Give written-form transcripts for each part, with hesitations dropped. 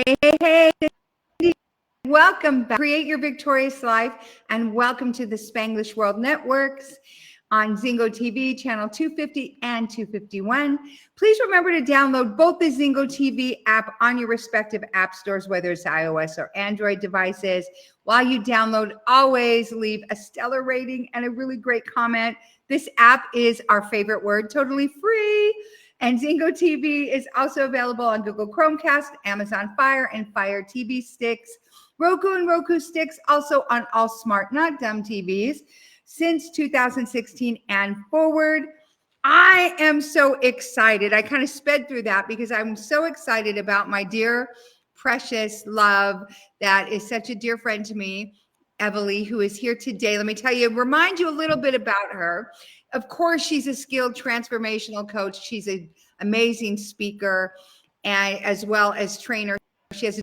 Hey, welcome back. Create Your Victorious Life, and welcome to the Spanglish World Networks on Zingo TV, channel 250 and 251. Please remember to download both the Zingo TV app on your respective app stores, whether it's iOS or Android devices. While you download, always leave a stellar rating and a really great comment. This app is our favorite word, totally free. And Zingo TV is also available on Google Chromecast, Amazon Fire, and Fire TV sticks. Roku and Roku sticks also on all smart, not dumb TVs since 2016 and forward. I am so excited. I kind of sped through that because I'm so excited about my dear, precious love that is such a dear friend to me, Everly, who is here today. Let me tell you, remind you a little bit about her. Of course, she's a skilled transformational coach. She's an amazing speaker and as well as trainer. She has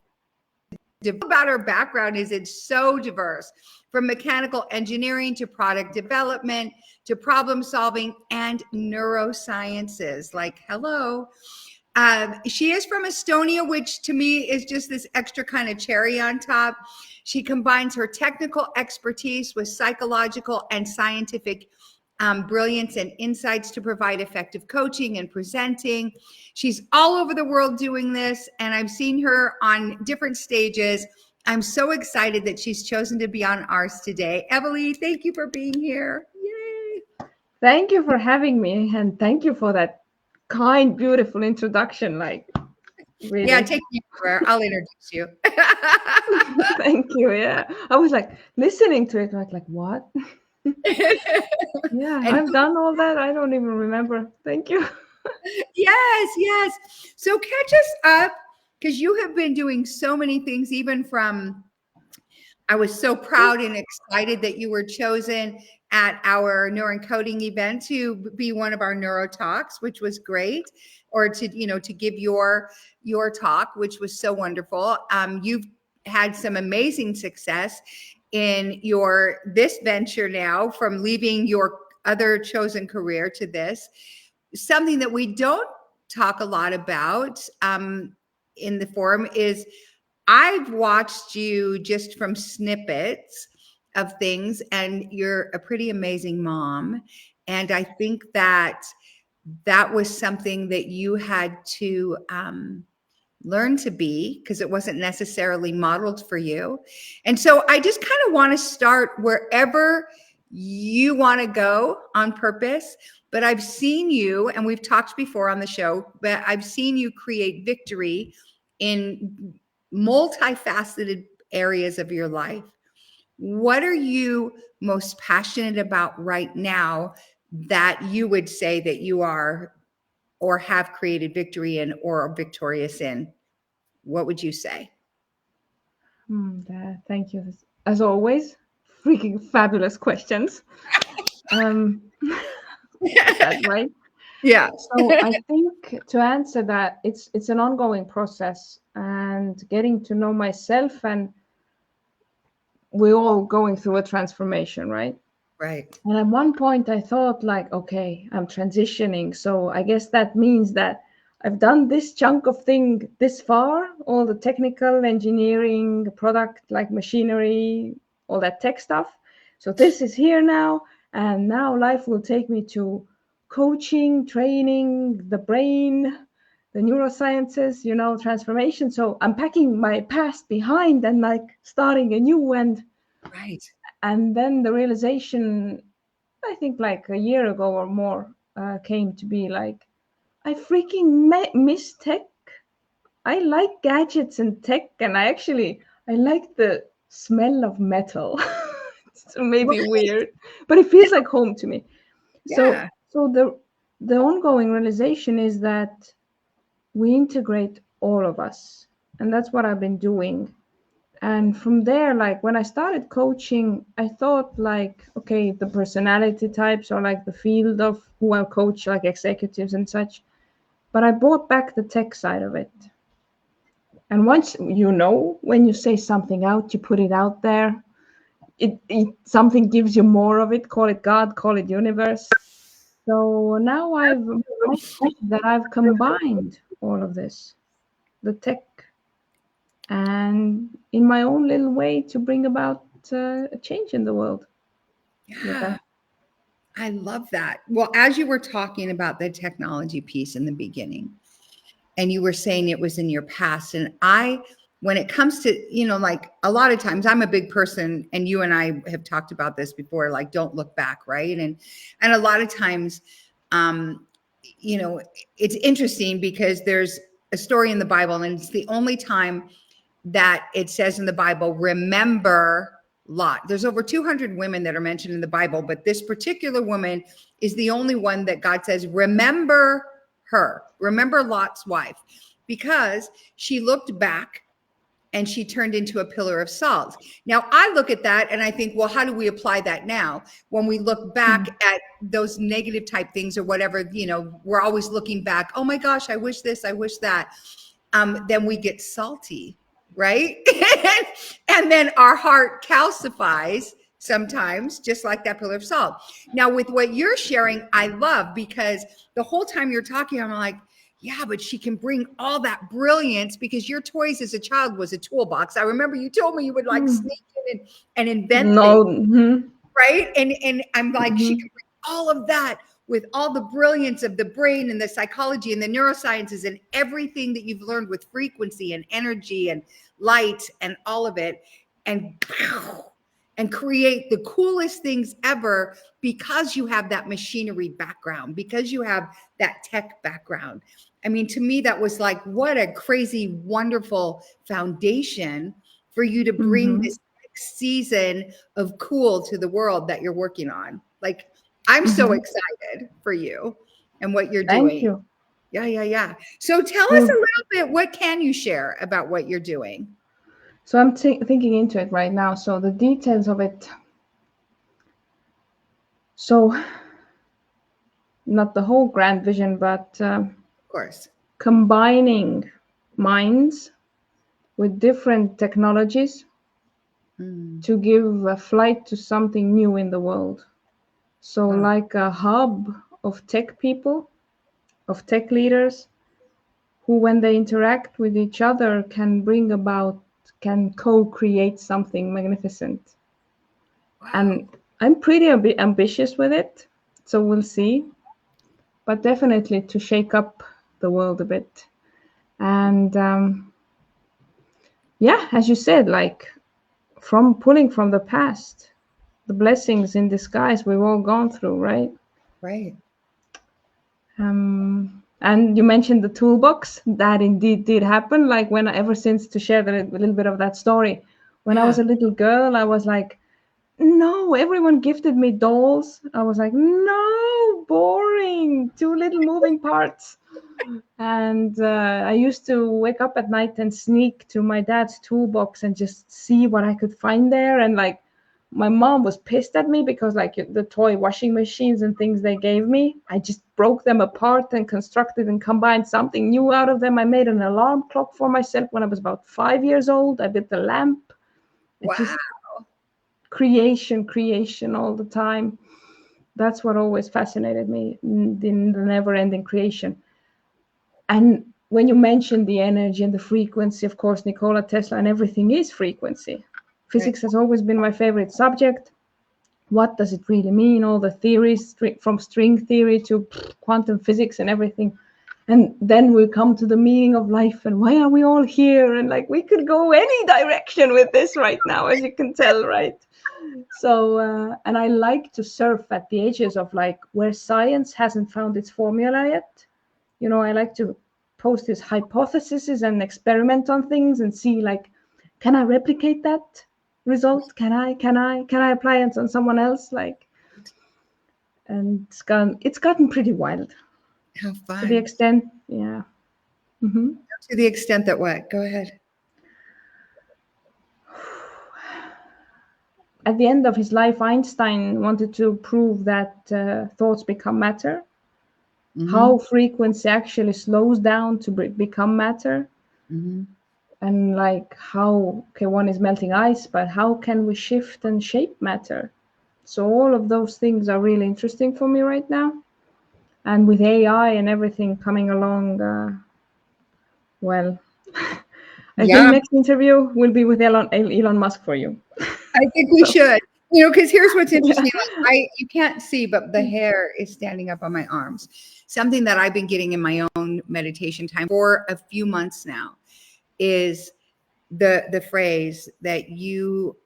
about her background is it's so diverse, from mechanical engineering to product development to problem solving and neurosciences. Like, hello. She is from Estonia, which to me is just this extra kind of cherry on top. She combines her technical expertise with psychological and scientific brilliance and insights to provide effective coaching and presenting. She's all over the world doing this, and I've seen her on different stages. I'm so excited that she's chosen to be on ours today. Everly, thank you for being here. Yay. Thank you for having me, and thank you for that kind, beautiful introduction. Like, really. Yeah, take me over. I'll introduce you. Thank you. Yeah, I was like listening to it, like what? Yeah, I've done all that. I don't even remember. Thank you. Yes. So catch us up, because you have been doing so many things, even from, I was so proud and excited that you were chosen at our Neuroencoding event to be one of our neuro talks, which was great, or to give your talk, which was so wonderful. You've had some amazing success in this venture now, from leaving your other chosen career to this. Something that we don't talk a lot about in the forum is I've watched you just from snippets of things, and you're a pretty amazing mom. And I think that was something that you had to learn to be, because it wasn't necessarily modeled for you. And so I just kind of want to start wherever you want to go on purpose. But I've seen you, and we've talked before on the show, but I've seen you create victory in multifaceted areas of your life. What are you most passionate about right now that you would say that you are or have created victory in or are victorious in? What would you say? Thank you. As always, freaking fabulous questions. That right? Yeah. So I think to answer that, it's an ongoing process, and getting to know myself, and we're all going through a transformation, right? Right. And at one point I thought, like, okay, I'm transitioning. So I guess that means that I've done this chunk of thing this far, all the technical engineering, product like machinery, all that tech stuff. So this is here now. And now life will take me to coaching, training, the brain, the neurosciences, transformation. So I'm packing my past behind and like starting a new end. Right. And then the realization, I think like a year ago or more, came to be like, I freaking miss tech. I like gadgets and tech, and I like the smell of metal. It's maybe weird, but it feels like home to me. Yeah. So the ongoing realization is that we integrate all of us, and that's what I've been doing. And from there, like when I started coaching, I thought like, okay, the personality types are like the field of who I coach, like executives and such. But I brought back the tech side of it. And once when you say something out, you put it out there, it something gives you more of it, call it God, call it universe. So now I've combined all of this, the tech and in my own little way to bring about a change in the world with Yeah, that. I love that. Well, as you were talking about the technology piece in the beginning, and you were saying it was in your past, and when it comes to, like a lot of times I'm a big person, and you and I have talked about this before, like don't look back, right? And a lot of times, um, it's interesting because there's a story in the Bible, and it's the only time that it says in the Bible, remember Lot. There's over 200 women that are mentioned in the Bible, but this particular woman is the only one that God says, remember her, remember Lot's wife, because she looked back and she turned into a pillar of salt. Now, I look at that and I think, well, how do we apply that now? When we look back at those negative type things or whatever, we're always looking back, oh my gosh, I wish this, I wish that. Then we get salty, right? And then our heart calcifies sometimes, just like that pillar of salt. Now, with what you're sharing, I love, because the whole time you're talking, I'm like, yeah, but she can bring all that brilliance, because your toys as a child was a toolbox. I remember you told me you would like sneak in and invent things, No. Mm-hmm. right? And I'm like, she Mm-hmm. can bring all of that with all the brilliance of the brain and the psychology and the neurosciences and everything that you've learned with frequency and energy and light and all of it, and create the coolest things ever, because you have that machinery background, because you have that tech background. I mean, to me, that was like, what a crazy, wonderful foundation for you to bring Mm-hmm. this next season of cool to the world that you're working on. Like, I'm so Mm-hmm. excited for you and what you're Thank doing. you. Yeah, yeah, yeah. So tell us a Well, little bit, what can you share about what you're doing? so I'm thinking into it right now. So the details of it. So not the whole grand vision, but Of course. combining minds with different technologies Mm. to give a flight to something new in the world. So, Wow. like a hub of tech people, of tech leaders, who, when they interact with each other, can co create something magnificent. Wow. And I'm pretty ambitious with it, so we'll see. But definitely to shake up the world a bit. And yeah, as you said, like from pulling from the past, the blessings in disguise we've all gone through, right? Right. And you mentioned the toolbox. That indeed did happen. Like when ever since, to share a little bit of that story, when I Yeah. was a little girl, I was like, no, everyone gifted me dolls. I was like, no, boring, too little moving parts. And I used to wake up at night and sneak to my dad's toolbox and just see what I could find there. And like, my mom was pissed at me because like the toy washing machines and things they gave me, I just broke them apart and constructed and combined something new out of them. I made an alarm clock for myself when I was about 5 years old. I built a lamp. It Wow. just creation all the time. That's what always fascinated me in the never-ending creation. And when you mention the energy and the frequency, of course, Nikola Tesla and everything is frequency. Right. Physics has always been my favorite subject. What does it really mean? All the theories, from string theory to quantum physics and everything. And then we come to the meaning of life and why are we all here? And like we could go any direction with this right now, as you can tell, right? So, and I like to surf at the edges of like where science hasn't found its formula yet. You know, I like to post these hypotheses and experiment on things and see like, can I replicate that result? Can I apply it on someone else? Like, and it's gotten pretty wild How to the fun. extent, yeah. Hmm. To the extent that what? Go ahead. At the end of his life, Einstein wanted to prove that thoughts become matter, Mm-hmm. how frequency actually slows down to become matter, Mm-hmm. and like how, okay, one is melting ice, but how can we shift and shape matter? So all of those things are really interesting for me right now. And with AI and everything coming along, well, I think Yeah, next interview will be with Elon Musk for you. I think we So should. Because here's what's yeah. interesting. Like you can't see, but the hair is standing up on my arms. Something that I've been getting in my own meditation time for a few months now is the phrase that you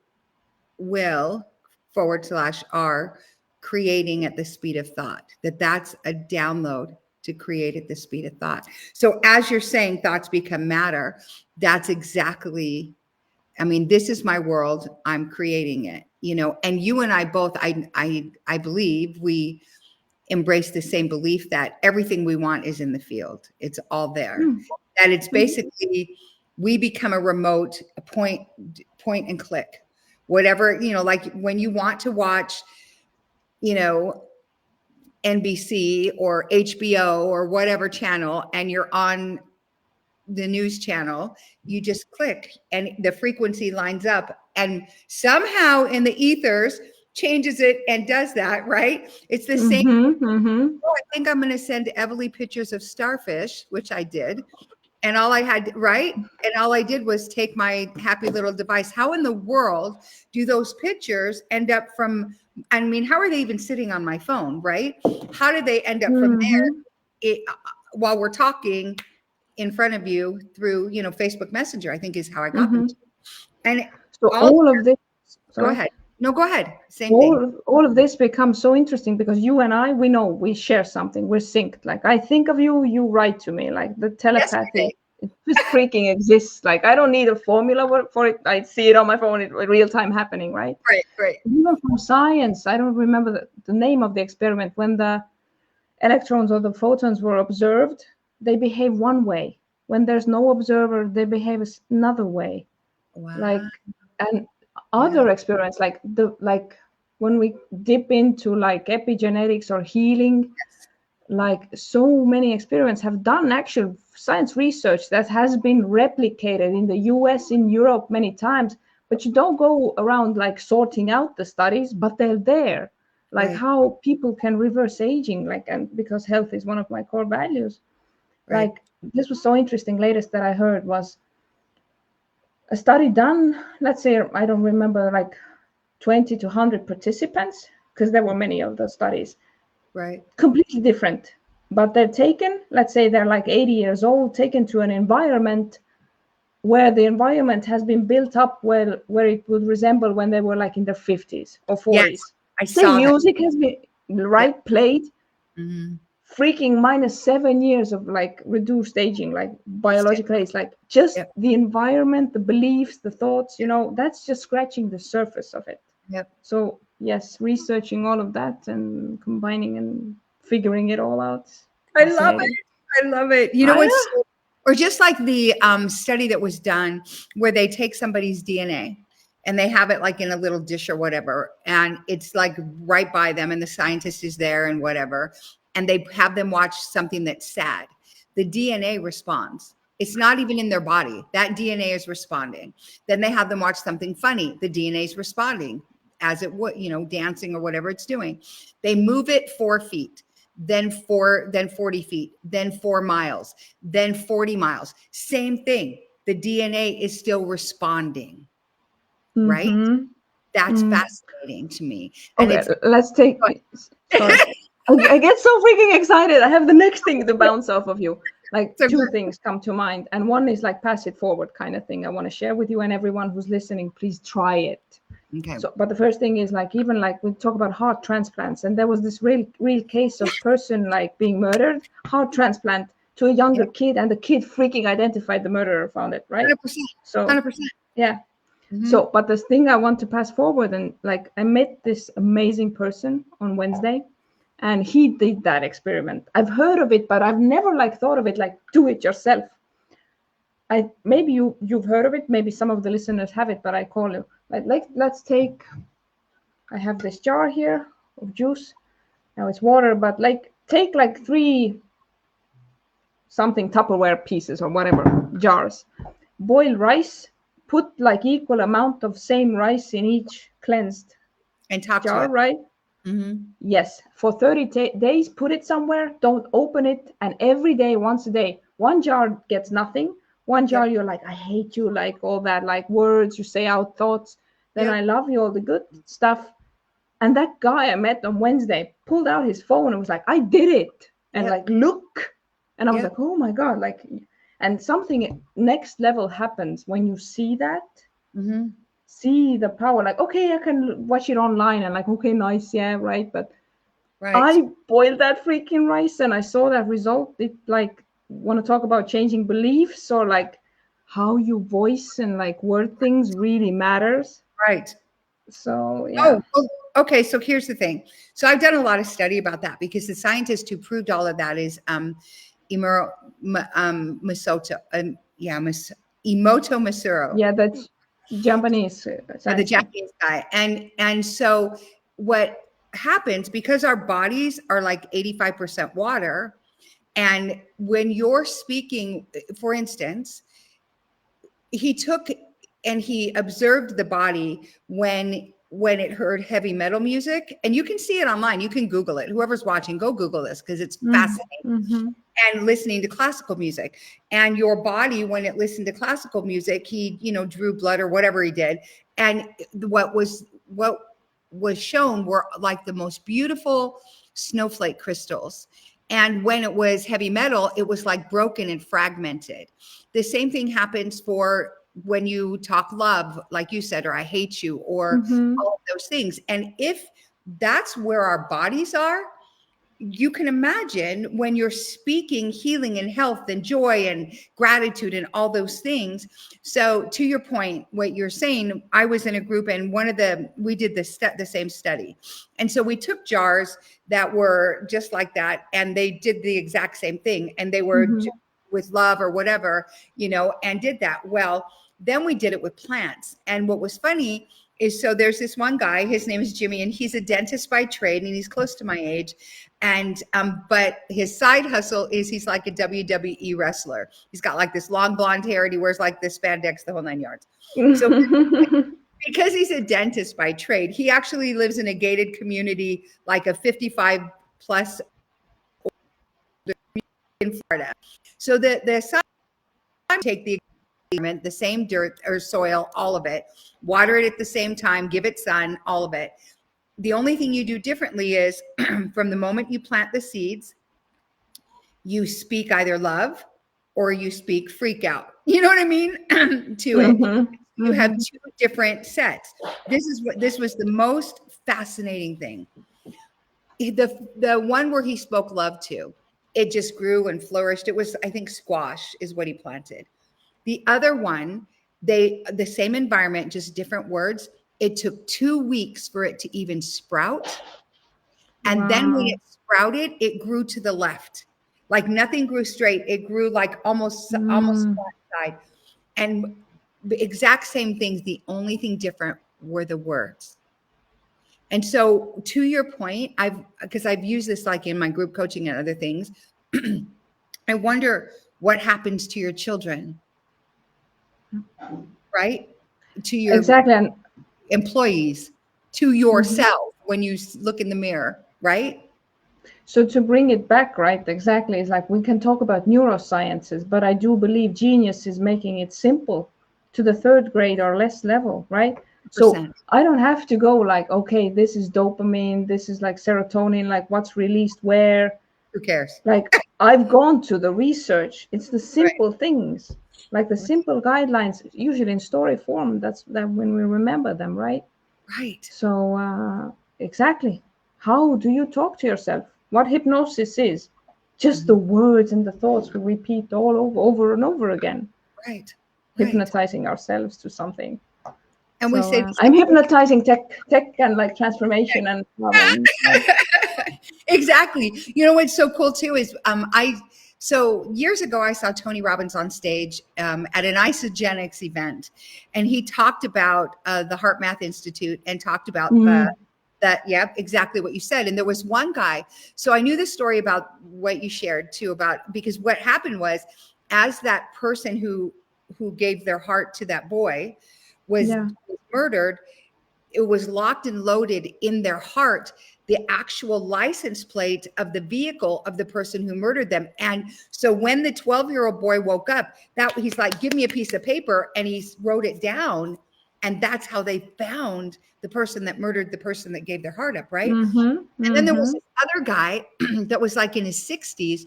will / are creating at the speed of thought. That's a download to create at the speed of thought. So as you're saying, thoughts become matter. That's exactly. I mean, this is my world. I'm creating it. And you and I both. I believe we embrace the same belief that everything we want is in the field. It's all there. Mm. That it's Mhm. basically we become a remote, a point and click. Whatever, like when you want to watch, you know, NBC or HBO or whatever channel, and you're on the news channel, you just click and the frequency lines up, and somehow in the ethers changes it and does that, right? It's the same. Mhm. Mhm. Oh, I think I'm going to send Everly pictures of starfish, which I did. And all I had, right? And all I did was take my happy little device. How in the world do those pictures end up from, I mean, how are they even sitting on my phone, right? How did they end up from there Mhm. while we're talking in front of you through, Facebook Messenger, I think is how I got them. Mhm. And So all, all of this, go sorry. ahead. No, go ahead. Same thing. All of this becomes so interesting because you and I, we know we share something. We're synced. Like I think of you, you write to me. Like the telepathy, Yesterday. it just freaking exists. Like I don't need a formula for it. I see it on my phone. It's real time happening, right? Right, right, Even from science, I don't remember the name of the experiment. When the electrons or the photons were observed, they behave one way. When there's no observer, they behave another way. wow. Like, and Yeah. other experiments like when we dip into like epigenetics or healing, like so many experiments have done actual science research that has been replicated in the US, in Europe many times, but you don't go around like sorting out the studies, but they're there. Like Right, how people can reverse aging, like, and because health is one of my core values. right, Like this was so interesting. Latest that I heard was a study done, let's say, I don't remember, like 20 to 100 participants, because there were many of the studies, right. completely different. But they're taken, let's say they're like 80 years old, taken to an environment where the environment has been built up where it would resemble when they were like in their 50s or Yes, 40s. I Same saw that. music has been Yep. right played, Mhm. freaking -7 years of like reduced aging, like Still, biological age, like just yep, the environment, the beliefs, the thoughts, that's just scratching the surface of it. yep. So yes, researching all of that and combining and figuring it all out, I love fascinating. it. I love it. You know I what's or just like the study that was done where they take somebody's DNA and they have it like in a little dish or whatever, and it's like right by them, and the scientist is there and whatever, and they have them watch something that's sad. The DNA responds. It's not even in their body. That DNA is responding. Then they have them watch something funny. The DNA is responding as it would, dancing or whatever it's doing. They move it 4 feet, then 40 feet, then 4 miles, then 40 miles. Same thing. The DNA is still responding, right? mm-hmm. That's fascinating to me. And Okay, it's let's take. Sorry, I get so freaking excited. I have the next thing to bounce off of you. Like so two things come to mind, and one is like pass it forward kind of thing. I want to share with you and everyone who's listening. Please try it. okay. So, but the first thing is like even like we talk about heart transplants, and there was this real case of person like being murdered, heart transplant to a Yeah, younger kid, and the kid freaking identified the murderer, found it, right? 100%. So 100%. yeah. Mm-hmm. So, but the thing I want to pass forward, and like I met this amazing person on Wednesday, and he did that experiment. I've heard of it, but I've never like thought of it like do it yourself. I maybe you've heard of it, maybe some of the listeners have it, but I call you like let's take. I have this jar here of juice. Now it's water, but like take like 3 something Tupperware pieces or whatever jars. Boil rice, put like equal amount of same rice in each cleansed And talk to jar, it. right? Mm-hmm. Yes. For 30 days, put it somewhere, don't open it, and every day, once a day, one jar gets nothing, One jar, you're like, I hate you, like all that, like words, you say out thoughts. Then Yep. I love you, all the good stuff. And that guy I met on Wednesday pulled out his phone and was like, I did it. And Yep. like, look. And I was Yep. like, oh my God. Like, and something next level happens when you see that, Mm-hmm. see the power. Like, okay, I can watch it online and like, okay, nice. Yeah, right. But Right. I boiled that freaking rice and I saw that result. It like, want to talk about changing beliefs or like how you voice and like word things really matters. Right. So yeah. Oh, well, okay. So here's the thing. So I've done a lot of study about that because the scientist who proved all of that is Imuro Masoto. Imoto Masuro, Yeah, that's Japanese the scientist. Japanese guy. And so what happens, because our bodies are like 85% water, and when you're speaking, for instance, he took and he observed the body when it heard heavy metal music, and you can see it online, you can Google it, whoever's watching, go Google this because it's fascinating. Mm-hmm. And listening to classical music, and your body, when it listened to classical music, he drew blood or whatever he did, and what was shown were like the most beautiful snowflake crystals. And when it was heavy metal, it was like broken and fragmented. The same thing happens for when you talk love, like you said, or I hate you, or Mm-hmm. all of those things. And if that's where our bodies are, you can imagine when you're speaking healing and health and joy and gratitude and all those things. So to your point, what you're saying, I was in a group and we did the same study. And so we took jars that were just like that, and they did the exact same thing. And they were Mm-hmm. with love or whatever, and did that. Well, then we did it with plants. And what was funny is, so there's this one guy, his name is Jimmy, and he's a dentist by trade, and he's close to my age. And but his side hustle is he's like a WWE wrestler. He's got like this long blonde hair, and he wears like this spandex, the whole 9 yards. So because he's a dentist by trade, he actually lives in a gated community, like a 55 plus in Florida. So the side take the same dirt or soil, all of it, water it at the same time, give it sun, all of it. The only thing you do differently is from the moment you plant the seeds, you speak either love or you speak freak out. You know what I mean? To it. Mm-hmm. You have Mm-hmm. two different sets. This was the most fascinating thing. The one where he spoke love to, it just grew and flourished. It was, I think, squash is what he planted. The other one, the same environment, just different words. It took 2 weeks for it to even sprout. And then when Wow. it sprouted, it grew to the left. Like nothing grew straight. It grew like almost Mm. flat side. And the exact same things. The only thing different were the words. And so to your point, because I've used this like in my group coaching and other things, I wonder what happens to your children, right? To your Exactly. And employees, to mhm. yourself when you look in the mirror, right? So to bring it back, right? Exactly. It's like we can talk about neurosciences, but I do believe genius is making it simple to the third grade or less level, right? So 100%. I don't have to go like, okay, this is dopamine, this is like serotonin, like what's released where. Who cares? Like I've gone to the research. It's the Right. simple things, like the simple guidelines, usually in story form. That's that when we remember them, right? Right. So exactly, how do you talk to yourself? What hypnosis is? Just the Mhm. words and the thoughts we repeat all over and over again, Right. Right. hypnotizing ourselves to something. And we So say the I'm same hypnotizing tech and like transformation and love and exactly. You know what's so cool too is so years ago I saw Tony Robbins on stage at an isogenics event, and he talked about the Heart Math Institute and talked about mm, yep, exactly what you said. And there was one guy, so I knew the story about what you shared too, about because what happened was, as that person who gave their heart to that boy was yeah. murdered, it was locked and loaded in their heart. the actual license plate of the vehicle of the person who murdered them. And so when the 12-year-old boy woke up, that he's like, give me a piece of paper, and he wrote it down. And that's how they found the person that murdered the person that gave their heart up, right? And then there was this other guy that was like in his 60s,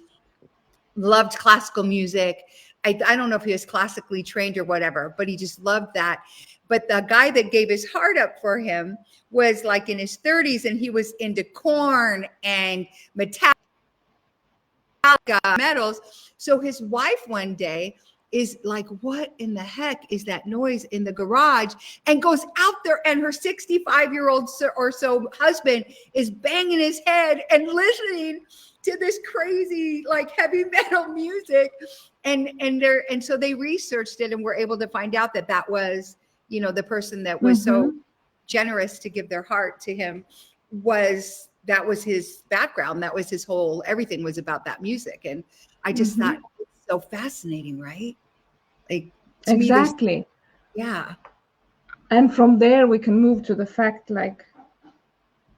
loved classical music. I don't know if he was classically trained or whatever, but he just loved that. But the guy that gave his heart up for him was like in his 30s, and he was into corn and Metallica metals. So his wife one day is like, what in the heck is that noise in the garage? And goes out there, and her 65-year-old or so husband is banging his head and listening to this crazy like heavy metal music. And so they researched it and were able to find out that that was, you know, the person that was so generous to give their heart to him that was his background. That was his whole, everything was about that music. And I just thought it's so fascinating, right? Like, to exactly. Me, yeah. And from there, we can move to the fact like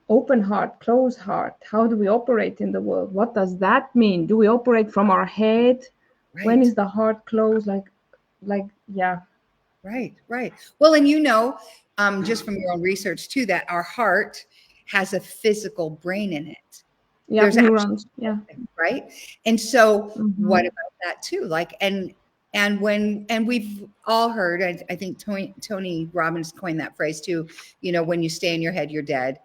open heart, closed heart. How do we operate in the world? What does that mean? Do we operate from our head? Right. When is the heart closed? Like, yeah. Right. Well, and you know, just from your own research too, that our heart has a physical brain in it. Yeah, there's neurons. Yeah. Right. And so what about that too? Like, and we've all heard, I think Tony Robbins coined that phrase too, you know, when you stay in your head, you're dead,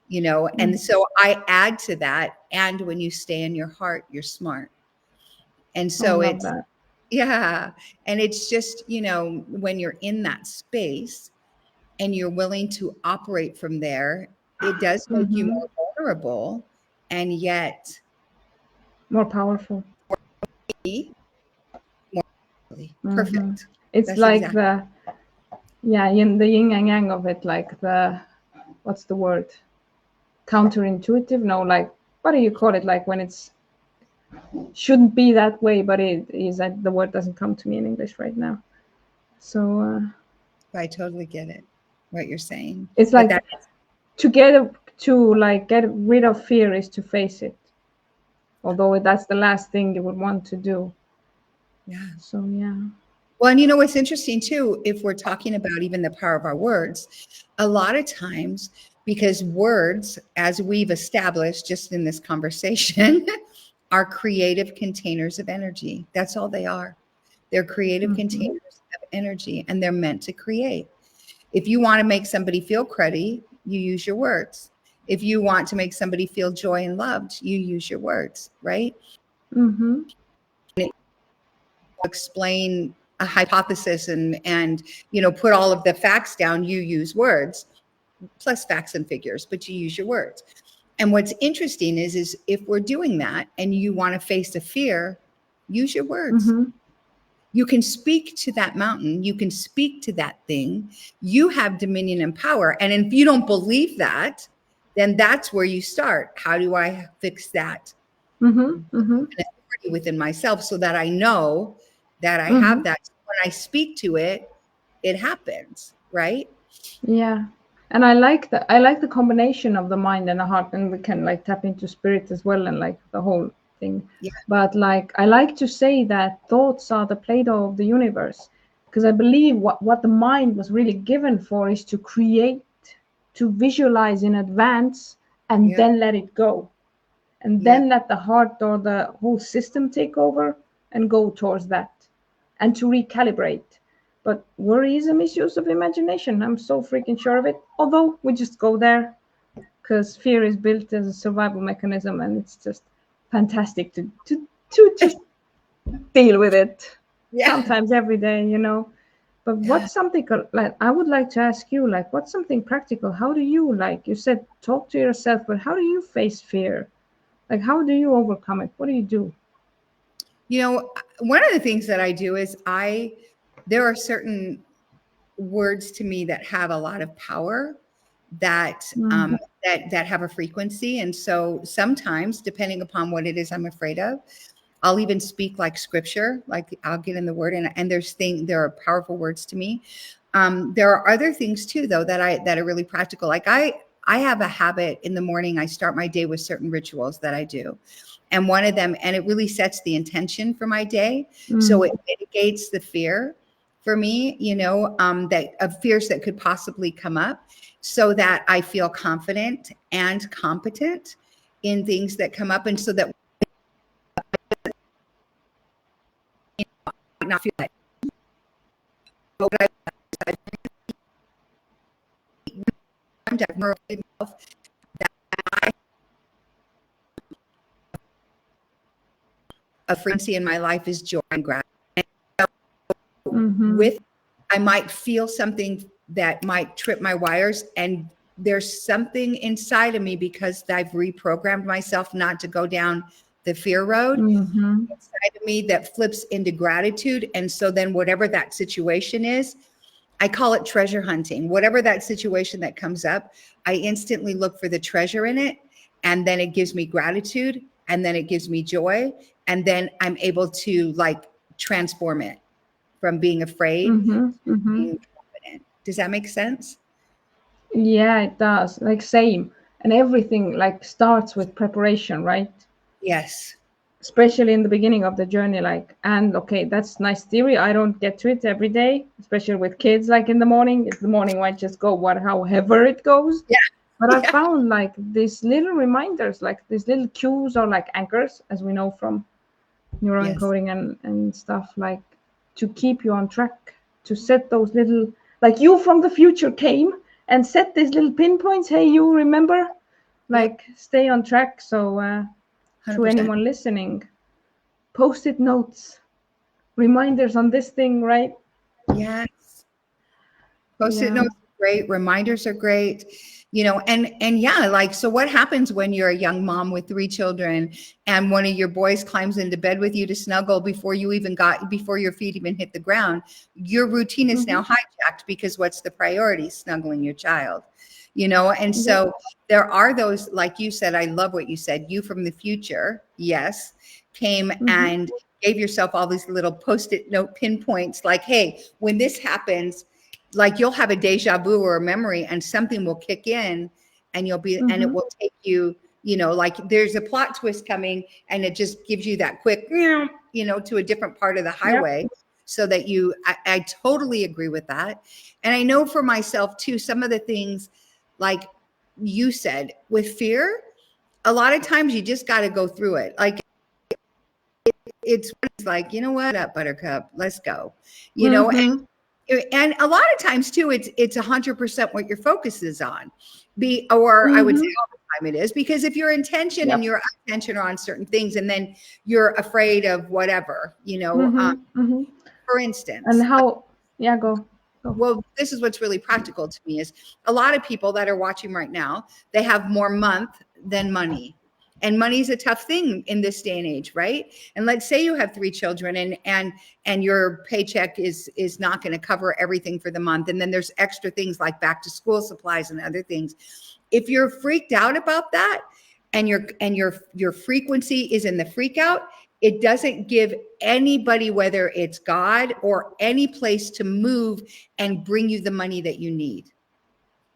you know? And so I add to that. And when you stay in your heart, you're smart. And so it's, that. Yeah. And it's just, you know, when you're in that space and you're willing to operate from there, it does make you more vulnerable and yet more powerful. Perfect. It's That's like exactly. in the yin and yang of it, like what's the word? Counterintuitive? No, like, what do you call it? Like when it's shouldn't be that way, but it is. The word doesn't come to me in English right now. So I totally get it. What you're saying. It's like to get rid of fear is to face it. Although that's the last thing you would want to do. Yeah. So yeah. Well, and you know what's interesting too, if we're talking about even the power of our words, a lot of times, because words, as we've established just in this conversation, are creative containers of energy. That's all they are. They're creative containers of energy, and they're meant to create. If you want to make somebody feel cruddy, you use your words. If you want to make somebody feel joy and loved, you use your words, right? Explain a hypothesis and you know, put all of the facts down, you use words, plus facts and figures, but you use your words. And what's interesting is if we're doing that and you want to face a fear, use your words. You can speak to that mountain. You can speak to that thing. You have dominion and power. And if you don't believe that, then that's where you start. How do I fix that? Within myself so that I know that I have that. When I speak to it, it happens, right? Yeah. And I like the combination of the mind and the heart, and we can like tap into spirit as well and like the whole thing. Yeah. But like I like to say that thoughts are the Play-Doh of the universe, because I believe what the mind was really given for is to create, to visualize in advance, and then let it go, and then let the heart or the whole system take over and go towards that, and to recalibrate. But worry is a misuse of imagination. I'm so freaking sure of it. Although we just go there because fear is built as a survival mechanism, and it's just fantastic to just deal with it. Sometimes every day, you know. But what's something like I would like to ask you, like, what's something practical? How do you, like you said, talk to yourself, but how do you face fear? Like, how do you overcome it? What do you do? You know, one of the things that I do is there are certain words to me that have a lot of power, that that have a frequency. And so sometimes, depending upon what it is I'm afraid of, I'll even speak like scripture, like I'll get in the word, and there are powerful words to me. There are other things too, though, that are really practical. Like I have a habit in the morning. I start my day with certain rituals that I do. And one of them, and it really sets the intention for my day. So it mitigates the fear for me, that of fears that could possibly come up, so that I feel confident and competent in things that come up. And so that I might not feel like, but what I'm that a frequency in my life is joy and gratitude. With, I might feel something that might trip my wires, and there's something inside of me, because I've reprogrammed myself not to go down the fear road, inside of me, that flips into gratitude. And so then whatever that situation is, I call it treasure hunting. Whatever that situation that comes up, I instantly look for the treasure in it, and then it gives me gratitude, and then it gives me joy, and then I'm able to like transform it from being afraid to being confident. Does that make sense? Yeah, it does. Like same. And everything like starts with preparation, right? Yes. Especially in the beginning of the journey, like, and okay, that's nice theory. I don't get to it every day, especially with kids, like in the morning. It's the morning might just go however it goes. Yeah. But I found like these little reminders, like these little cues or like anchors, as we know from neuroencoding and stuff, like to keep you on track, to set those little, like you from the future came and set these little pinpoints. Hey, you remember, like stay on track. So to 100%. anyone listening, post-it notes, reminders on this thing, right? Yes. Post-it notes are great. Reminders are great. And yeah, like, so what happens when you're a young mom with 3 children and one of your boys climbs into bed with you to snuggle before your feet even hit the ground? Your routine is now hijacked, because what's the priority? Snuggling your child, and so there are those, like you said, I love what you said, you from the future, yes, came and gave yourself all these little post-it note pinpoints, like, hey, when this happens, like you'll have a deja vu or a memory, and something will kick in, and you'll be, and it will take you, like there's a plot twist coming, and it just gives you that quick, to a different part of the highway, so that I totally agree with that. And I know for myself too, some of the things, like you said, with fear, a lot of times you just got to go through it. Like it's like, what up, Buttercup, let's go, and a lot of times too, it's 100% what your focus is on. I would say all the time it is, because if your intention and your attention are on certain things, and then you're afraid of whatever, for instance. And how, go. Well, this is what's really practical to me, is a lot of people that are watching right now, they have more month than money. And money's a tough thing in this day and age, right? And let's say you have 3 children, and your paycheck is not going to cover everything for the month. And then there's extra things like back to school supplies and other things. If you're freaked out about that, and your frequency is in the freak out, it doesn't give anybody, whether it's God or any place, to move and bring you the money that you need.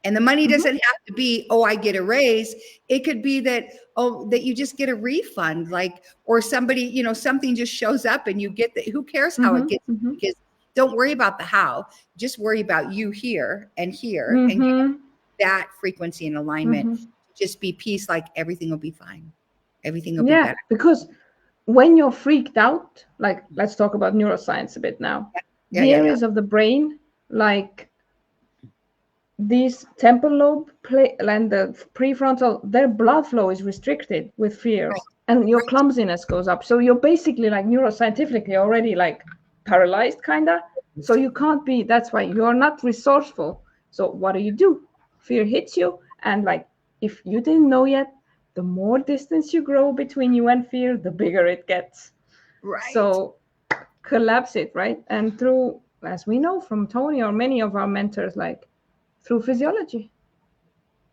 And the money doesn't have to be, I get a raise. It could be that, that you just get a refund, like, or somebody, something just shows up and you get that. Who cares how it gets? Because don't worry about the how, just worry about you here and and get that frequency and alignment. Just be peace, like everything will be fine. Everything will be better. Because when you're freaked out, like, let's talk about neuroscience a bit now. The areas of the brain, like these temporal lobe and the prefrontal, their blood flow is restricted with fears, and your clumsiness goes up. So you're basically, like, neuroscientifically already like paralyzed, kind of. So you can't be, that's why you're not resourceful. So what do? Fear hits you, and like, if you didn't know yet, the more distance you grow between you and fear, the bigger it gets. Right. So collapse it, right? And through, as we know from Tony or many of our mentors, like through physiology,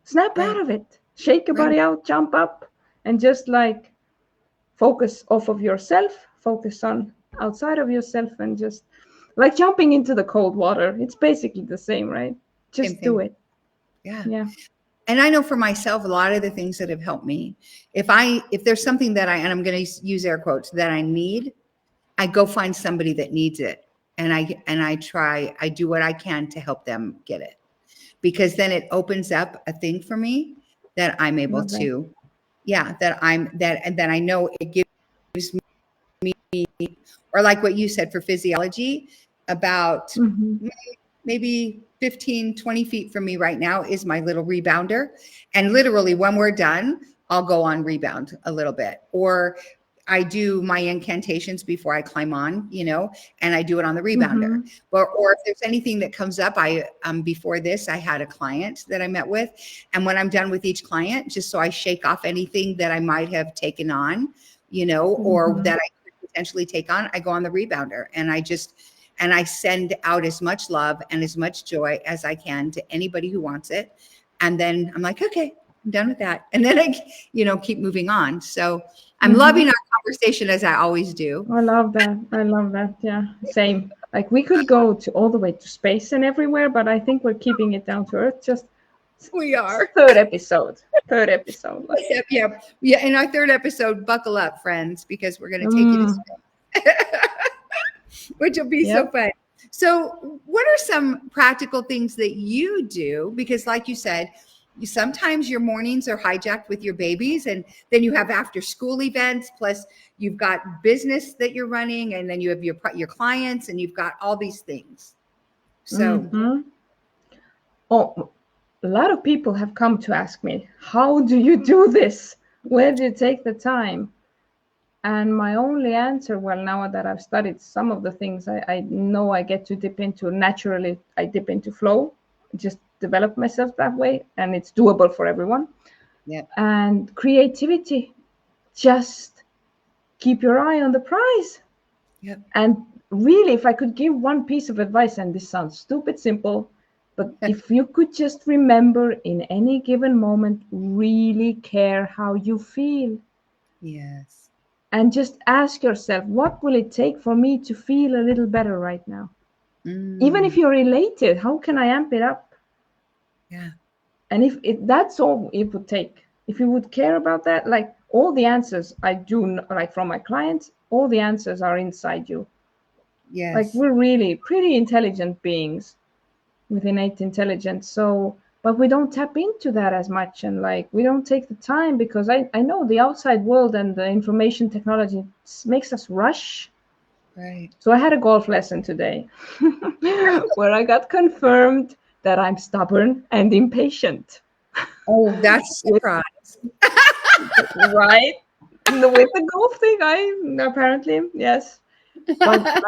snap out of it, shake your body out, jump up, and just like focus off of yourself, focus on outside of yourself, and just like jumping into the cold water. It's basically the same, right? Just do it. Yeah. And I know for myself, a lot of the things that have helped me, if there's something that and I'm going to use air quotes, that I need, I go find somebody that needs it. And I do what I can to help them get it, because then it opens up a thing for me that I'm able Love that. to, and then I know it gives me, or like what you said for physiology, about Mm-hmm. maybe 15, 20 feet from me right now is my little rebounder. And literally when we're done, I'll go on rebound a little bit, or I do my incantations before I climb on, and I do it on the rebounder. Mm-hmm. Or if there's anything that comes up, before this, I had a client that I met with, and when I'm done with each client, just so I shake off anything that I might have taken on, or Mm-hmm. that I could potentially take on, I go on the rebounder, and I send out as much love and as much joy as I can to anybody who wants it. And then I'm like, okay, I'm done with that. And then I, keep moving on. So I'm loving Mm-hmm. our conversation, as I always do. I love that. I love that. Yeah, same. Like we could go to all the way to space and everywhere, but I think we're keeping it down to earth. Just We are. third episode. Third episode. Like, Yeah. In our third episode, buckle up, friends, because we're going to take you to mm, space, which will be so yep. fun. So what are some practical things that you do? Because like you said, sometimes your mornings are hijacked with your babies, and then you have after school events, plus you've got business that you're running, and then you have your clients, and you've got all these things. So Mm-hmm. Oh, a lot of people have come to ask me, how do you do this? Where do you take the time? And my only answer, well, now that I've studied some of the things I know I get to dip into naturally, I dip into flow, just develop myself that way, and it's doable for everyone. yeah, And creativity, just keep your eye on the prize. yeah, And really, if I could give one piece of advice, and this sounds stupid simple, but if you could just remember in any given moment, really care how you feel. yes, And just ask yourself, what will it take for me to feel a little better right now? Even if mm, you're elated, how can I amp it up? yeah, And if that's all it would take, if you would care about that, like all the answers I do, like from my clients, all the answers are inside you. Like yes, we're really pretty intelligent beings with innate intelligence. So, but we don't tap into that as much, and like we don't take the time, because I know the outside world and the information technology makes us rush. right. So I had a golf lesson today where I got confirmed that I'm stubborn and impatient. Oh, that's a With, surprise. right? With the golf thing, I apparently, yes. But like,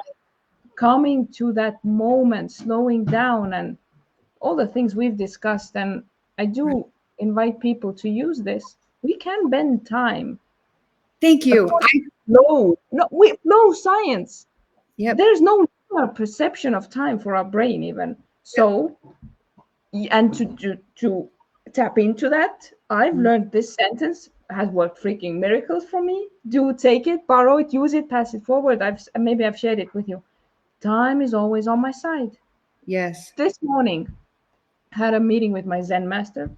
coming to that moment, slowing down, and all the things we've discussed, and I Right. do invite people to use this. We can bend time Thank you. according to flow. No, flow science. Yep, There's no perception of time for our brain even. yep, So, and to tap into that, I've mm, learned this sentence has worked freaking miracles for me. Do take it, borrow it, use it, pass it forward. Maybe I've shared it with you. Time is always on my side. yes. This morning, had a meeting with my Zen master.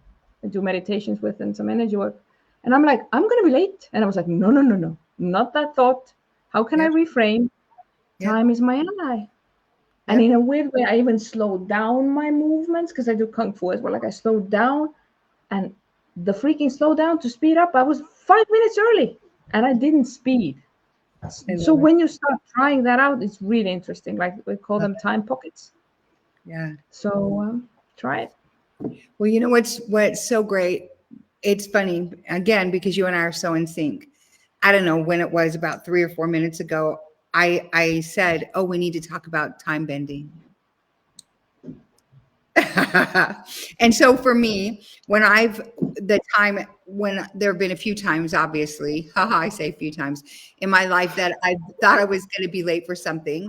I do meditations with and some energy work. And I'm like, I'm going to be late. And I was like, no, no, no, no, not that thought. How can I Yep, reframe? yep, Time is my ally. And in yep. a weird way, I even slowed down my movements because I do Kung Fu as well. Like I slowed down, and the freaking slow down to speed up, I was 5 minutes early and I didn't speed. I So love it. when you start trying that out, it's really interesting. Like we call Love them it. time pockets. Yeah. So try it. Well, you know what's so great? It's funny again because you and I are so in sync. I don't know when it was, about 3 or 4 minutes ago. I said, "Oh, we need to talk about time bending." And so for me, when there have been a few times, obviously, I say a few times in my life that I thought I was going to be late for something.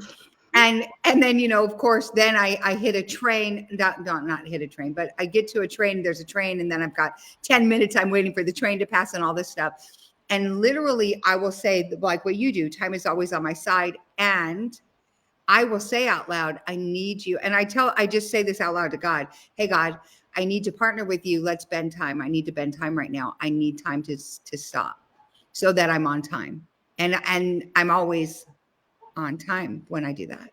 And then, of course, then I hit a train, not hit a train, but I get to a train, there's a train, and then I've got 10 minutes, I'm waiting for the train to pass and all this stuff. And literally, I will say, like what you do, time is always on my side. And I will say out loud, I need you. And I just say this out loud to God. Hey, God, I need to partner with you. Let's bend time. I need to bend time right now. I need time to stop so that I'm on time. And I'm always on time when I do that.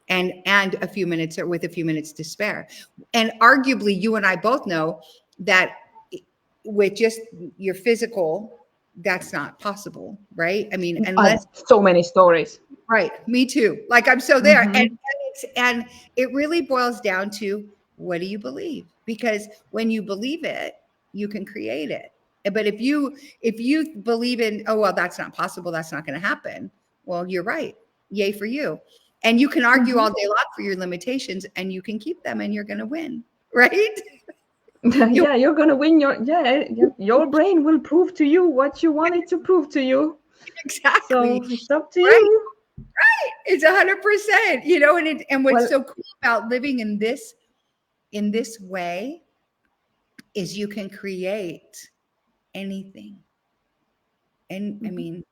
And a few minutes, or with a few minutes to spare. And arguably, you and I both know that with just your physical, that's not possible, right? I mean, I unless, have so many stories. right, me too. Like, I'm so there. Mhm. And it really boils down to, what do you believe? Because when you believe it, you can create it. But if you believe in, oh, well, that's not possible, that's not going to happen, well, you're right. Yay for you. And you can argue all day long for your limitations, and you can keep them, and you're going to win, right? Yeah, you're gonna win your brain will prove to you what you want it to prove to you. Exactly. So it's up to Right. you. It's 100%, you know, and what's Well, so cool about living in this way is you can create anything. And I mean,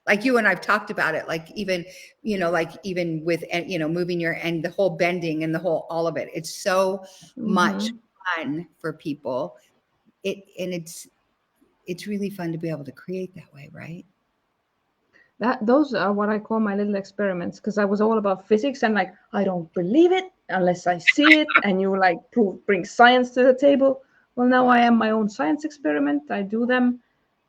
like you and I've talked about it, like even, you know, like even with, you know, moving your, and the whole bending and the whole, all of it. It's so much mhm. fun for people. And it's really fun to be able to create that way, right? Those are what I call my little experiments, because I was all about physics and like I don't believe it unless I see it, and you like bring science to the table. Well, now I am my own science experiment. I do them,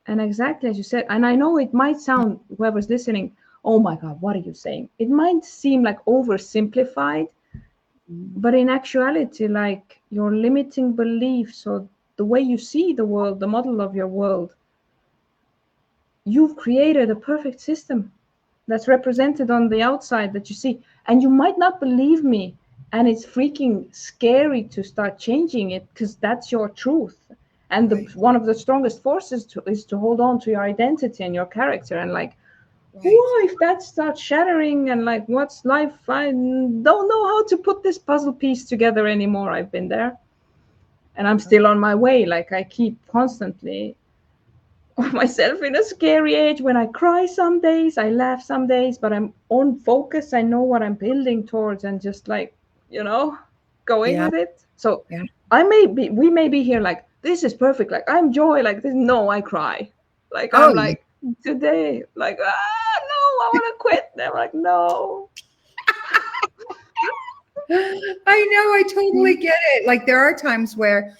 and exactly as you said, and I know it might sound, whoever's listening, oh my God, what are you saying? It might seem like oversimplified, but in actuality, like your limiting beliefs or the way you see the world, the model of your world, you've created a perfect system that's represented on the outside that you see. And you might not believe me, and it's freaking scary to start changing it, because that's your truth. And Right. one of the strongest forces is to hold on to your identity and your character, and like, Right. what if that starts shattering, and like, what's life? I don't know how to put this puzzle piece together anymore. I've been there, and I'm still on my way. Like, I keep constantly of myself in a scary age. When I cry some days, I laugh some days, but I'm on focus. I know what I'm building towards, and just like, going Yeah. with it. So Yeah. we may be here like, this is perfect. Like, I'm joy. Like this. No, I cry. Like, Oh, I'm yeah. like today, like, no, I want to quit. They're like, no. I know, I totally get it. Like, there are times where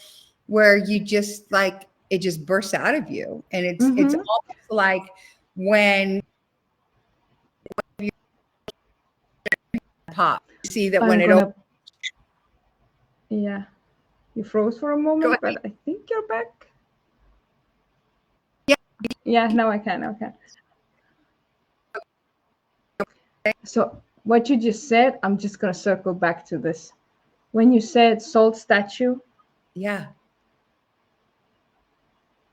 you just like, it just bursts out of you. And it's Mm-hmm. almost like when you pop, you see that when I'm it opens, gonna, yeah. You froze for a go moment, ahead. but I think you're back. Yeah. Yeah, now I can. Okay. So what you just said, I'm just gonna circle back to this. When you said salt statue, Yeah.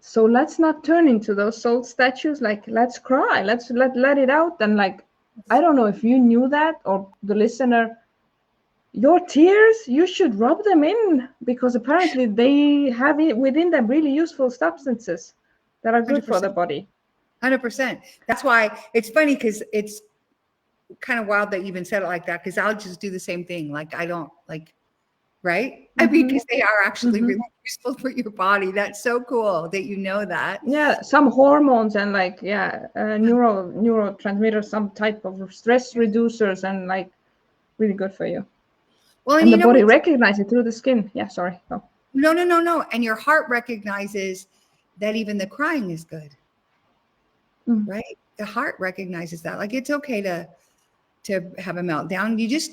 so let's not turn into those salt statues. Like, let's cry. Let's let it out. And like, I don't know if you knew that, or the listener, your tears, you should rub them in, because apparently they have it within them really useful substances that are good for the 100%. body. 100%. That's why it's funny, because it's kind of wild that you even said it like that, because I'll just do the same thing. Like, I don't like, right? I mean, Mm-hmm. because they are actually Mm-hmm. really useful for your body. That's so cool that you know that. Yeah, some hormones and like, yeah, neurotransmitters, some type of stress reducers, and like really good for you. Well, and And you the know body what? recognizes it through the skin. Yeah, sorry. Oh. No, no, no, no. And your heart recognizes that even the crying is good, Mm. right? The heart recognizes that. Like, it's okay to have a meltdown. You just,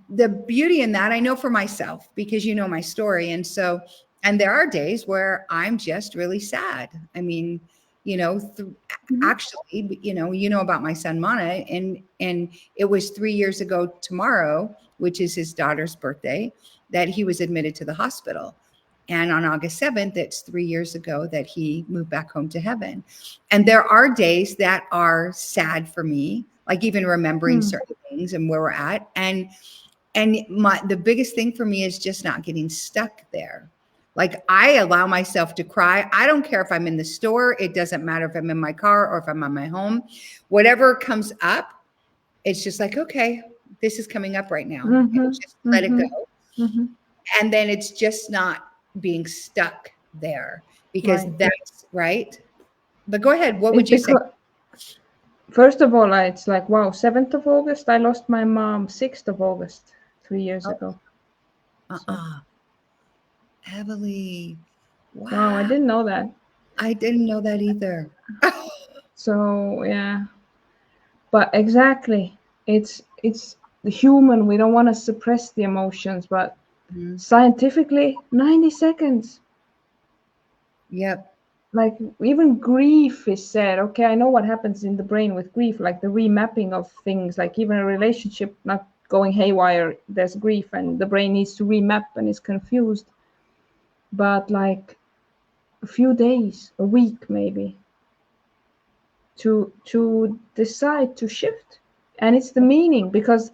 the beauty in that, I know for myself, because you know my story. And so, and there are days where I'm just really sad. I mean, you know, Mm-hmm. actually, you know about my son Mana, and it was 3 years ago tomorrow, which is his daughter's birthday, that he was admitted to the hospital. And on August 7th, it's 3 years ago that he moved back home to heaven. And there are days that are sad for me, like even remembering Mm. certain things and where we're at. And the biggest thing for me is just not getting stuck there. Like, I allow myself to cry. I don't care if I'm in the store. It doesn't matter if I'm in my car or if I'm on my home. Whatever comes up, it's just like, okay, this is coming up right now. And Mm-hmm. just let it Mm-hmm. go. Mm-hmm. And then it's just not being stuck there, because Right. that's right. But go ahead. What would It you say? because first of all, it's like wow, 7th of August. I lost my mom 6th of August, 3 years Oh, ago. So heavily. wow, I Wow. didn't know that. I didn't know that either. So yeah, but exactly, it's the human. We don't want to suppress the emotions, but Mhm. scientifically, 90 seconds. Yep. Like even grief is said. Okay, I know what happens in the brain with grief, like the remapping of things. Like even a relationship not going haywire, there's grief, and the brain needs to remap and is confused. But like a few days, a week maybe, to decide to shift, and it's the meaning because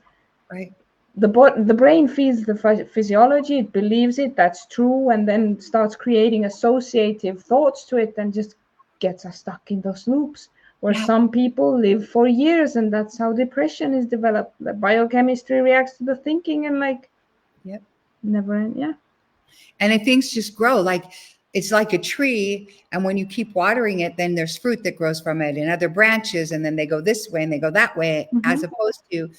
Right. the brain feels the physiology, it believes it, that's true, and then starts creating associative thoughts to it and just gets us stuck in those loops where Yeah. some people live for years, and that's how depression is developed. The biochemistry reacts to the thinking and like Yep. never end. Yeah. And if things just grow, like it's like a tree, and when you keep watering it, then there's fruit that grows from it and other branches, and then they go this way and they go that way, as Mm-hmm. opposed to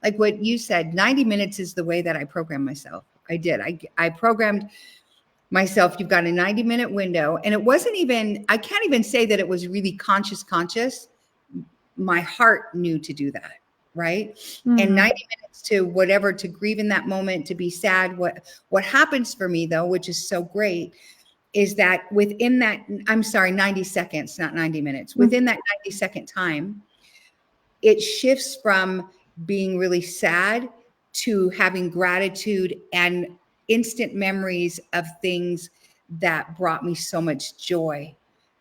like what you said, 90 minutes is the way that I program myself. I did. I programmed myself, you've got a 90-minute window, and it wasn't even, I can't even say that it was really conscious. My heart knew to do that, right? And Mm-hmm. 90 minutes to whatever, to grieve in that moment, to be sad. What happens for me though, which is so great, is that within that, I'm sorry, 90 seconds, not 90 minutes, within that 90-second time, it shifts from being really sad to having gratitude and instant memories of things that brought me so much joy,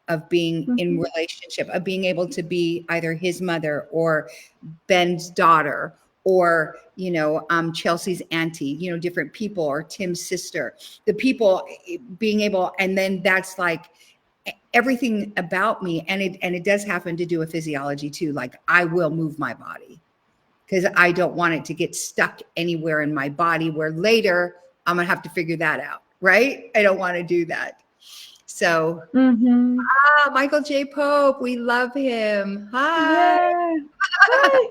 of being in Mm-hmm. relationship, of being able to be either his mother or Ben's daughter, or Chelsea's auntie, different people, or Tim's sister, the people, being able, and then that's like everything about me. And it does happen to do with physiology too. Like I will move my body because I don't want it to get stuck anywhere in my body where later I'm gonna have to figure that out, right? I don't want to do that. So Mm-hmm. Michael J. Pope, we love him. Hi. Yeah. Hi.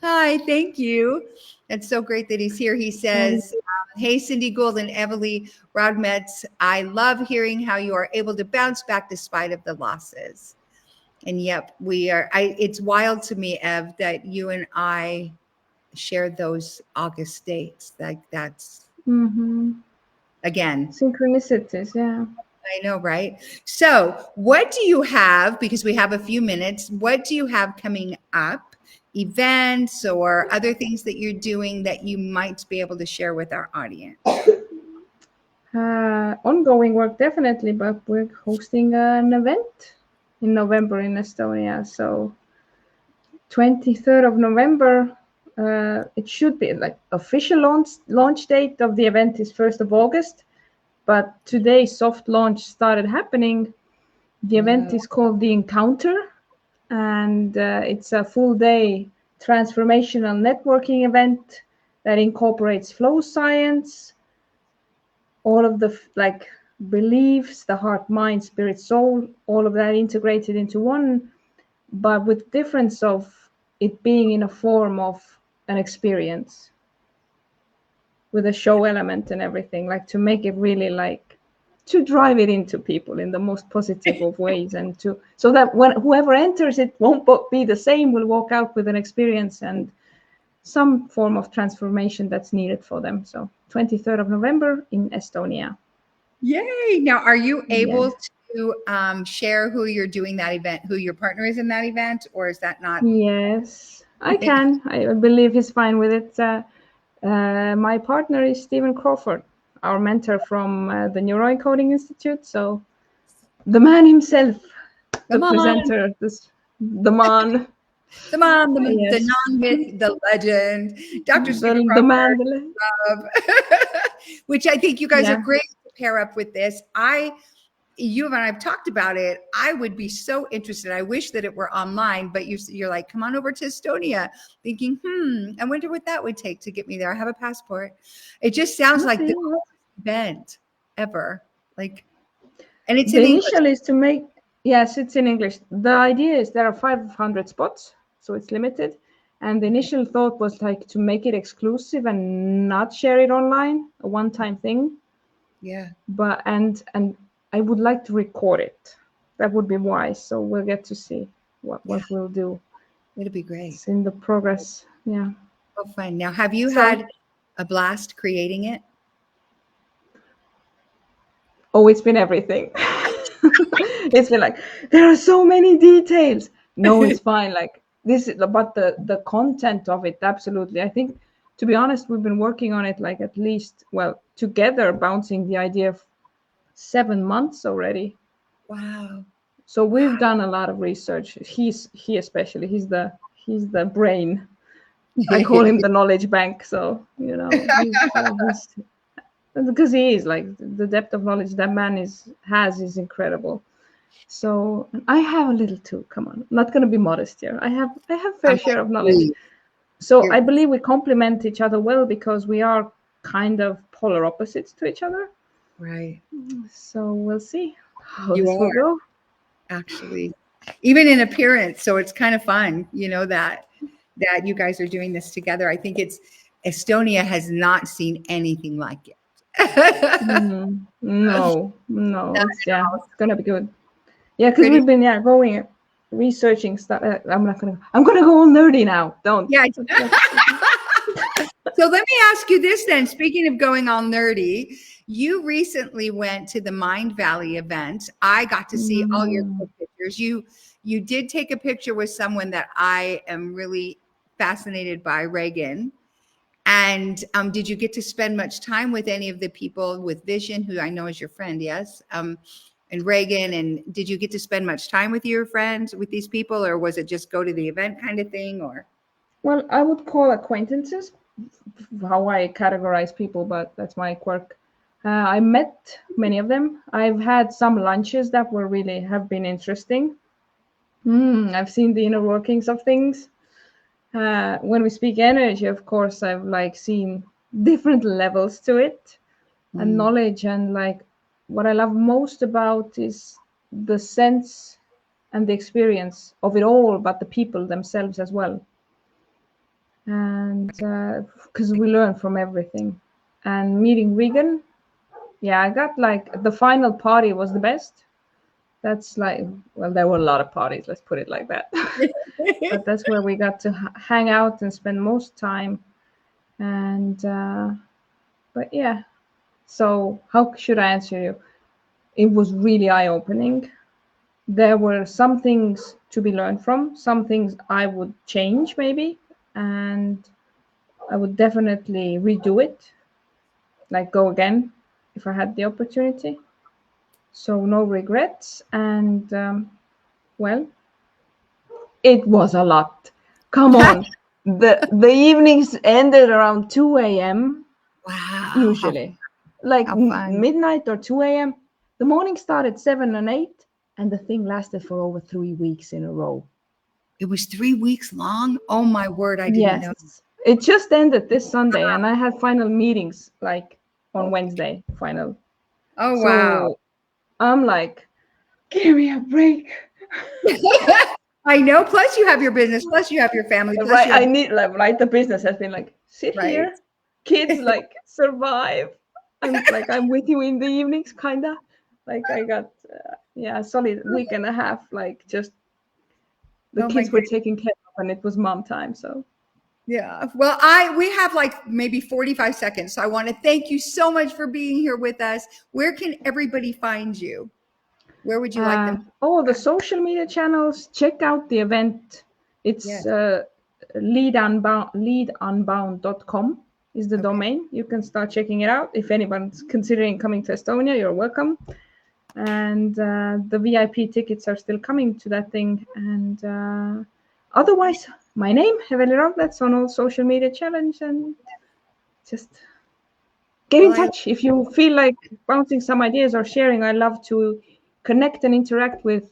Hi, thank you. It's so great that he's here. He And says, hey, Cindy Gould and Everly Raudmets, I love hearing how you are able to bounce back despite of the losses. And yep, we are. It's wild to me, Ev, that you and I shared those August dates. Like that's, mm-hmm. again, Synchronicities. Yeah. I know, right? So, what do you have? Because we have a few minutes. What do you have coming up? Events or other things that you're doing that you might be able to share with our audience? Ongoing work definitely, but we're hosting an event in November in Estonia. So 23rd of November, it should be like official launch date of the event is 1st of August, but today soft launch started happening. The event Whoa. is called The Encounter, and it's a full day transformational networking event that incorporates flow science, all of the like beliefs, the heart, mind, spirit, soul, all of that integrated into one, but with difference of it being in a form of an experience with a show element and everything, like to make it really like to drive it into people in the most positive of ways, and to so that when whoever enters it won't be the same, will walk out with an experience and some form of transformation that's needed for them. So 23rd of November in Estonia. Yay. Now, are you Yeah. able to share who you're doing that event, who your partner is in that event, or is that not? Yes, I can. I believe he's fine with it. My partner is Stephen Crawford, our mentor from the Neuroencoding Institute. So the man himself, the Come on. presenter, the man. The mom, the Yes, non-myth, the legend, Dr. Stephen the Crawford, man. which I think you guys are Yeah, great to pair up with this. You and I have talked about it. I would be so interested. I wish that it were online, but you're like, come on over to Estonia, thinking, I wonder what that would take to get me there. I have a passport. It just sounds like okay. the coolest event ever. Like, and it's The in English. initial is to make, yes, it's in English. The idea is there are 500 spots, so it's limited. And the initial thought was like to make it exclusive and not share it online, a one-time thing. Yeah. But and I would like to record it. That would be wise. So we'll get to see what Yeah. we'll do. It'll be great. It's in the progress. Yeah. Oh, fun. Now, have you So had a blast creating it? oh, it's been everything. It's been like there are so many details. No, it's fine. Like this, but the content of it, absolutely. I think, to be honest, we've been working on it like at least, well, together, bouncing the idea of 7 months already. Wow. So we've done a lot of research. He especially. He's the brain. I call him the knowledge bank. So he's because he is like the depth of knowledge that man has is incredible. So I have a little too. Come on, I'm not going to be modest here. I have fair share of knowledge. Please. So You're I believe we complement each other well because we are kind of polar opposites to each other. right. So we'll see how You this will are go. actually, even in appearance. So it's kind of fun, that you guys are doing this together. I think Estonia has not seen anything like it. No, Not it's at all. it's gonna be good. Yeah, because Pretty, we've been going researching stuff. I'm gonna go all nerdy now. Don't. yeah. So let me ask you this then. Speaking of going all nerdy, you recently went to the Mind Valley event. I got to see all your Mm. cool pictures. You did take a picture with someone that I am really fascinated by, Reagan. And did you get to spend much time with any of the people with Vision, who I know is your friend? Yes. And Reagan, and did you get to spend much time with your friends, with these people, or was it just go to the event kind of thing? Or Well, I would call acquaintances how I categorize people, but that's my quirk. I met many of them. I've had some lunches that were really have been interesting. I've seen the inner workings of things. When we speak energy, of course, I've like seen different levels to it and Mm, knowledge. And like what I love most about is the sense and the experience of it all, but the people themselves as well. And because we learn from everything. And meeting Regan, yeah, I got like the final party was the best. That's like, well, there were a lot of parties, let's put it like that. But that's where we got to hang out and spend most time. And but yeah, so how should I answer you? It was really eye-opening. There were some things to be learned from, some things I would change maybe, and I would definitely redo it, like go again if I had the opportunity. So no regrets. And well, it was a lot. Come on. The evenings ended around 2 a.m. wow, usually, like how fun. midnight or 2 a.m. The morning started 7 and 8, and the thing lasted for over 3 weeks in a row. It was 3 weeks long. Oh my word, I didn't know. Yes. It just ended this Sunday, and I had final meetings like on Wednesday, final. Oh wow. So I'm like, give me a break. I know. Plus you have your business, plus you have your family, plus Right. you have I need like right. The business has been like, sit right. here, kids, like survive. I'm with you in the evenings, kinda. Like I got a solid week and a half. Like just the Oh my kids were goodness. taken care of, and it was mom time. So Yeah. Well, we have like maybe 45 seconds. So I want to thank you so much for being here with us. Where can everybody find you? Where would you like them? all the social media channels. Check out the event. It's Yes. leadunbound.com is the Okay. domain. You can start checking it out. If anyone's considering coming to Estonia, you're welcome. And the VIP tickets are still coming to that thing. And otherwise, my name, Heveli Raudmets, on all social media challenge, and just get in Well, I touch if you feel like bouncing some ideas or sharing. I love to connect and interact with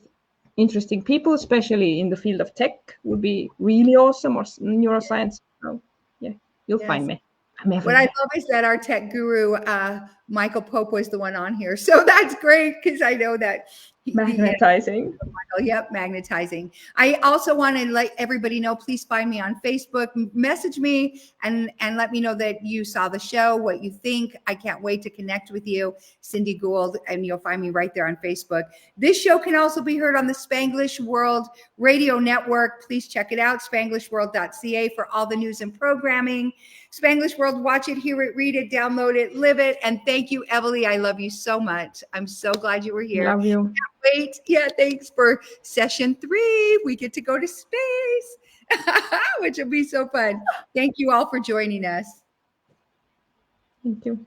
interesting people, especially in the field of tech. Would be really awesome, or neuroscience. So yeah, you'll find yes. me. I'm What I everywhere. love is that our tech guru, Michael Pope, was the one on here. So that's great because I know that Magnetizing. Yep, magnetizing. I also want to let everybody know, please find me on Facebook, message me and let me know that you saw the show, what you think. I can't wait to connect with you, Cindy Gould, and you'll find me right there on Facebook. This show can also be heard on the Spanglish World Radio Network. Please check it out, spanglishworld.ca, for all the news and programming. Spanglish World, watch it, hear it, read it, download it, live it. And thank you, Everly. I love you so much. I'm so glad you were here. Love you. Wait, yeah, thanks for session 3. We get to go to space, which will be so fun. Thank you all for joining us. Thank you.